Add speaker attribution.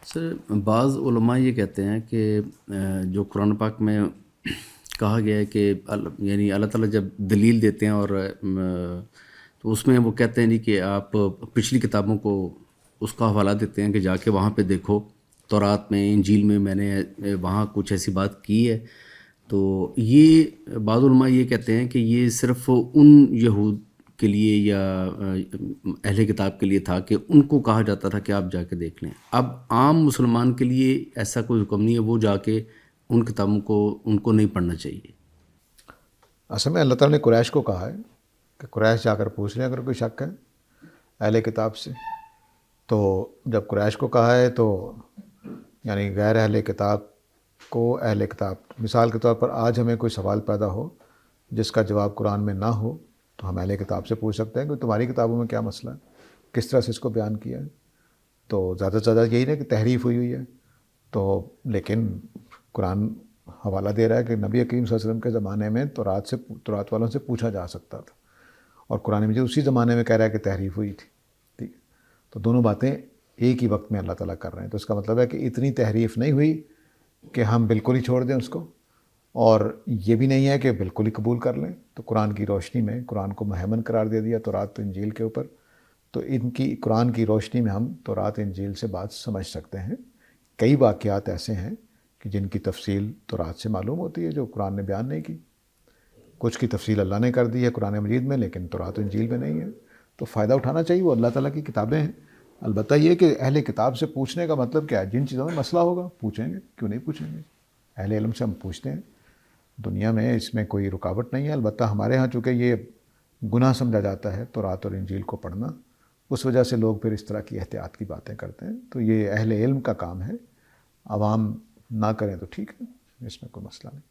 Speaker 1: سر بعض علماء یہ کہتے ہیں کہ جو قرآن پاک میں کہا گیا ہے کہ یعنی اللہ تعالیٰ جب دلیل دیتے ہیں اور تو اس میں وہ کہتے ہیں کہ آپ پچھلی کتابوں کو اس کا حوالہ دیتے ہیں کہ جا کے وہاں پہ دیکھو، تورات میں، انجیل میں نے وہاں کچھ ایسی بات کی ہے. تو یہ بعض علماء یہ کہتے ہیں کہ یہ صرف ان یہود کے لیے یا اہل کتاب کے لیے تھا کہ ان کو کہا جاتا تھا کہ آپ جا کے دیکھ لیں. اب عام مسلمان کے لیے ایسا کوئی حکم نہیں ہے، وہ جا کے ان کتابوں کو ان کو نہیں پڑھنا چاہیے.
Speaker 2: اصل میں اللہ تعالیٰ نے قریش کو کہا ہے کہ قریش جا کر پوچھ لیں اگر کوئی شک ہے اہل کتاب سے. تو جب قریش کو کہا ہے تو یعنی غیر اہل کتاب کو اہل کتاب، مثال کے طور پر آج ہمیں کوئی سوال پیدا ہو جس کا جواب قرآن میں نہ ہو تو ہم اہل کتاب سے پوچھ سکتے ہیں کہ تمہاری کتابوں میں کیا مسئلہ ہے، کس طرح سے اس کو بیان کیا ہے. تو زیادہ سے زیادہ یہی نہیں کہ تحریف ہوئی ہے. تو لیکن قرآن حوالہ دے رہا ہے کہ نبی کریم صلی اللہ علیہ وسلم کے زمانے میں تورات والوں سے پوچھا جا سکتا تھا، اور قرآن مجید اسی زمانے میں کہہ رہا ہے کہ تحریف ہوئی تھی. ٹھیک ہے، تو دونوں باتیں ایک ہی وقت میں اللہ تعالیٰ کر رہے ہیں. تو اس کا مطلب ہے کہ اتنی تحریف نہیں ہوئی کہ ہم بالکل ہی چھوڑ دیں اس کو، اور یہ بھی نہیں ہے کہ بالکل ہی قبول کر لیں. تو قرآن کی روشنی میں قرآن کو مہیمن قرار دے دیا تورات و انجیل کے اوپر. تو ان کی قرآن کی روشنی میں ہم تورات انجیل سے بات سمجھ سکتے ہیں. کئی واقعات ایسے ہیں کہ جن کی تفصیل تورات سے معلوم ہوتی ہے جو قرآن نے بیان نہیں کی. کچھ کی تفصیل اللہ نے کر دی ہے قرآن مجید میں لیکن تورات و انجیل میں نہیں ہے. تو فائدہ اٹھانا چاہیے، وہ اللہ تعالیٰ کی کتابیں ہیں. البتہ یہ کہ اہل کتاب سے پوچھنے کا مطلب کیا ہے، جن چیزوں میں مسئلہ ہوگا پوچھیں گے، کیوں نہیں پوچھیں گے. اہل علم سے ہم پوچھتے ہیں، دنیا میں اس میں کوئی رکاوٹ نہیں ہے. البتہ ہمارے ہاں چونکہ یہ گناہ سمجھا جاتا ہے تورات اور انجیل کو پڑھنا، اس وجہ سے لوگ پھر اس طرح کی احتیاط کی باتیں کرتے ہیں. تو یہ اہل علم کا کام ہے، عوام نہ کریں تو ٹھیک ہے، اس میں کوئی مسئلہ نہیں.